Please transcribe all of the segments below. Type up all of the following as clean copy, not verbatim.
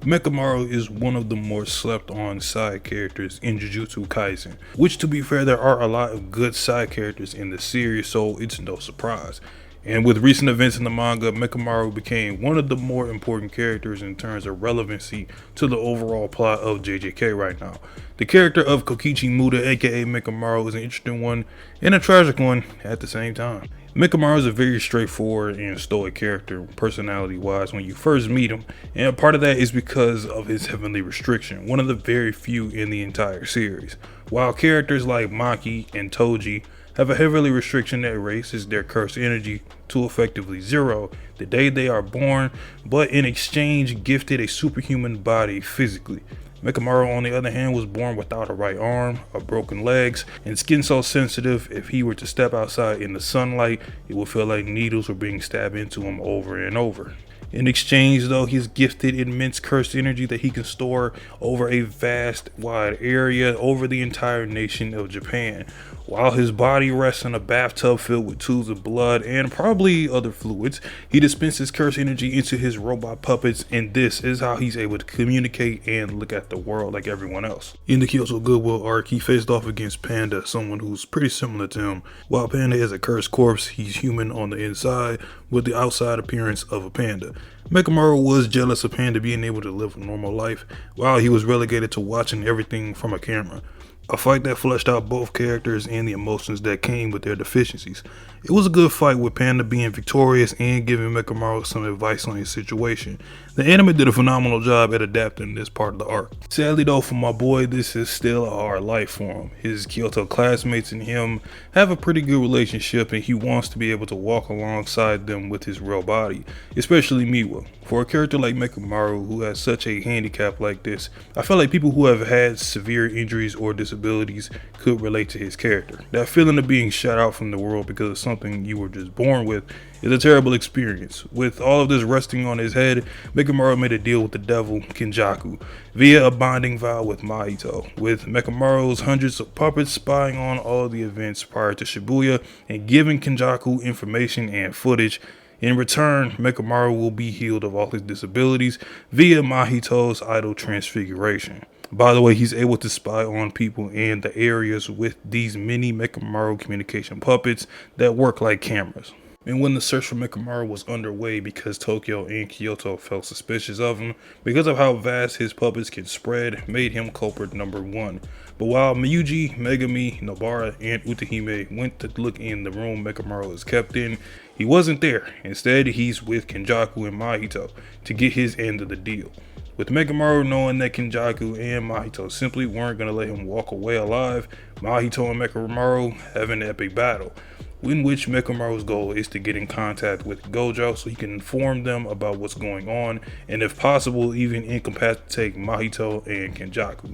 Mechamaru is one of the more slept on side characters in Jujutsukaisen, which to be fair there are a lot of good side characters in the series, so it's no surprise. And with recent events in the manga, Mechamaru became one of the more important characters in terms of relevancy to the overall plot of JJK right now. The character of Kokichi Muda aka Mechamaru is an interesting one and a tragic one at the same time. Mechamaru is a very straightforward and stoic character personality wise when you first meet him, and part of that is because of his heavenly restriction, one of the very few in the entire series. While characters like Maki and Toji have a heavenly restriction that raises their cursed energy to effectively zero the day they are born, but in exchange gifted a superhuman body physically. Mechamaru on the other hand was born without a right arm, broken legs, and skin so sensitive if he were to step outside in the sunlight, it would feel like needles were being stabbed into him over and over. In exchange though, he's gifted immense cursed energy that he can store over a vast wide area over the entire nation of Japan. While his body rests in a bathtub filled with tubes of blood and probably other fluids, he dispenses cursed energy into his robot puppets, and this is how he's able to communicate and look at the world like everyone else. In the Kyoto Goodwill arc, he faced off against Panda, someone who's pretty similar to him. While Panda is a cursed corpse, he's human on the inside with the outside appearance of a panda. Mechamaru was jealous of Panda being able to live a normal life while he was relegated to watching everything from a camera. A fight that fleshed out both characters and the emotions that came with their deficiencies. It was a good fight with Panda being victorious and giving Mechamaru some advice on his situation. The anime did a phenomenal job at adapting this part of the arc. Sadly though, for my boy, this is still a hard life for him. His Kyoto classmates and him have a pretty good relationship, and he wants to be able to walk alongside them with his real body, especially Miwa. For a character like Mechamaru who has such a handicap like this, I feel like people who have had severe injuries or disabilities could relate to his character. That feeling of being shut out from the world because of something you were just born with is a terrible experience. With all of this resting on his head, Mechamaru made a deal with the devil, Kenjaku, via a bonding vow with Mahito, with Mechamaru's hundreds of puppets spying on all the events prior to Shibuya and giving Kenjaku information and footage. In return, Mechamaru will be healed of all his disabilities via Mahito's idol transfiguration. By the way, he's able to spy on people and the areas with these mini Mechamaru communication puppets that work like cameras. And when the search for Mechamaru was underway because Tokyo and Kyoto felt suspicious of him because of how vast his puppets can spread, made him culprit number one. But while Miyuji, Megami, Nobara, and Utahime went to look in the room Mechamaru is kept in, he wasn't there. Instead, he's with Kenjaku and Mahito to get his end of the deal. With Mechamaru knowing that Kenjaku and Mahito simply weren't going to let him walk away alive, Mahito and Mechamaru have an epic battle, in which Mechamaru's goal is to get in contact with Gojo so he can inform them about what's going on, and if possible even incapacitate Mahito and Kenjaku.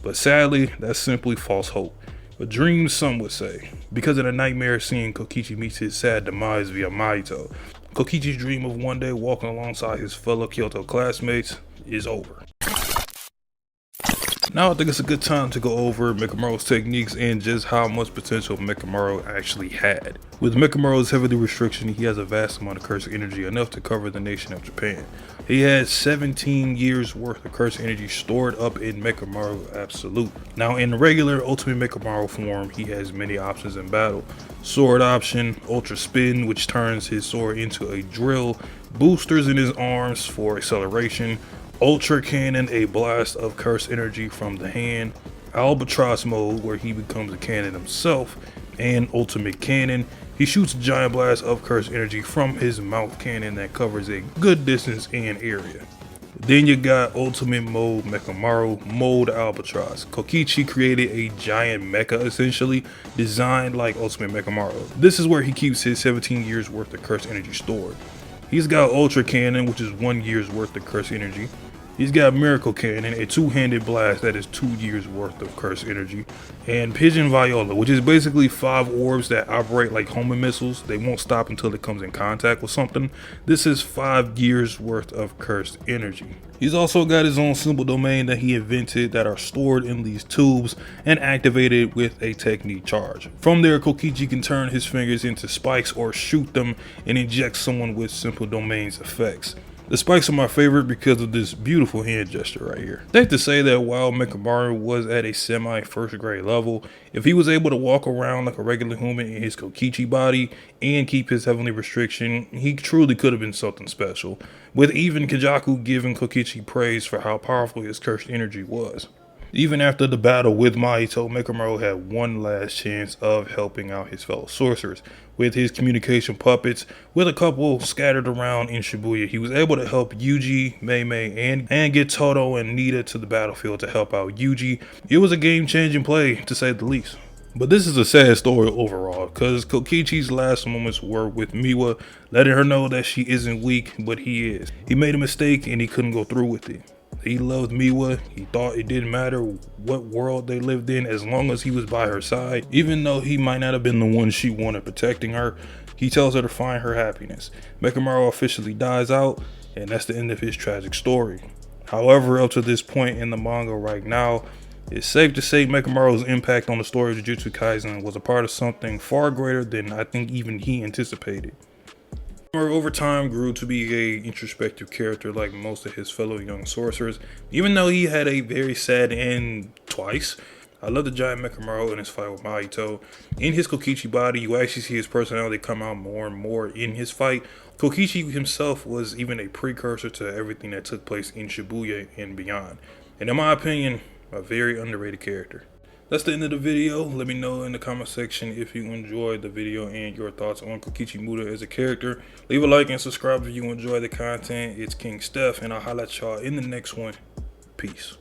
But sadly, that's simply false hope. A dream, some would say, because of the nightmare seeing Kokichi meet his sad demise via Mahito. Kokichi's dream of one day walking alongside his fellow Kyoto classmates is over. Now I think it's a good time to go over Mechamaru's techniques and just how much potential Mechamaru actually had. With Mechamaru's heavily restriction, he has a vast amount of cursed energy, enough to cover the nation of Japan. He has 17 years worth of cursed energy stored up in Mechamaru Absolute. Now in regular Ultimate Mechamaru form, he has many options in battle. Sword option, Ultra Spin, which turns his sword into a drill, boosters in his arms for acceleration, Ultra Cannon, a blast of cursed energy from the hand, Albatross mode where he becomes a cannon himself, and Ultimate Cannon. He shoots a giant blast of cursed energy from his mouth cannon that covers a good distance and area. Then you got Ultimate Mode Mechamaru, Mode Albatross. Kokichi created a giant mecha essentially, designed like Ultimate Mechamaru. This is where he keeps his 17 years worth of cursed energy stored. He's got Ultra Cannon, which is 1 year's worth of cursed energy. He's got Miracle Cannon, a two-handed blast that is 2 years worth of cursed energy. And Pigeon Viola, which is basically 5 orbs that operate like homing missiles. They won't stop until it comes in contact with something. This is 5 years worth of cursed energy. He's also got his own symbol domain that he invented that are stored in these tubes and activated with a technique charge. From there, Kokichi can turn his fingers into spikes or shoot them and inject someone with simple domain's effects. The spikes are my favorite because of this beautiful hand gesture right here. Safe to say that while Mechamaru was at a semi first grade level, if he was able to walk around like a regular human in his Kokichi body and keep his heavenly restriction, he truly could have been something special, with even Kajaku giving Kokichi praise for how powerful his cursed energy was. Even after the battle with Mahito, Mechamaru had one last chance of helping out his fellow sorcerers. With his communication puppets, with a couple scattered around in Shibuya, he was able to help Yuji, Mei, and get Toto and Nita to the battlefield to help out Yuji. It was a game-changing play, to say the least. But this is a sad story overall, because Kokichi's last moments were with Miwa, letting her know that she isn't weak, but he is. He made a mistake and he couldn't go through with it. He loved Miwa. He thought it didn't matter what world they lived in as long as he was by her side. Even though he might not have been the one she wanted protecting her, he tells her to find her happiness. Mechamaru officially dies out, and that's the end of his tragic story. However, up to this point in the manga right now, it's safe to say Mechamaru's impact on the story of Jujutsu Kaisen was a part of something far greater than I think even he anticipated. Over time grew to be a introspective character like most of his fellow young sorcerers, even though he had a very sad end twice. I love the giant Mechamaru in his fight with Mahito. In his Kokichi body, you actually see his personality come out more and more in his fight. Kokichi himself was even a precursor to everything that took place in Shibuya and beyond. And in my opinion, a very underrated character. That's the end of the video. Let me know in the comment section if you enjoyed the video and your thoughts on Kokichi Muda as a character. Leave a like and subscribe if you enjoy the content. It's King Steph, and I'll holla at y'all in the next one. Peace.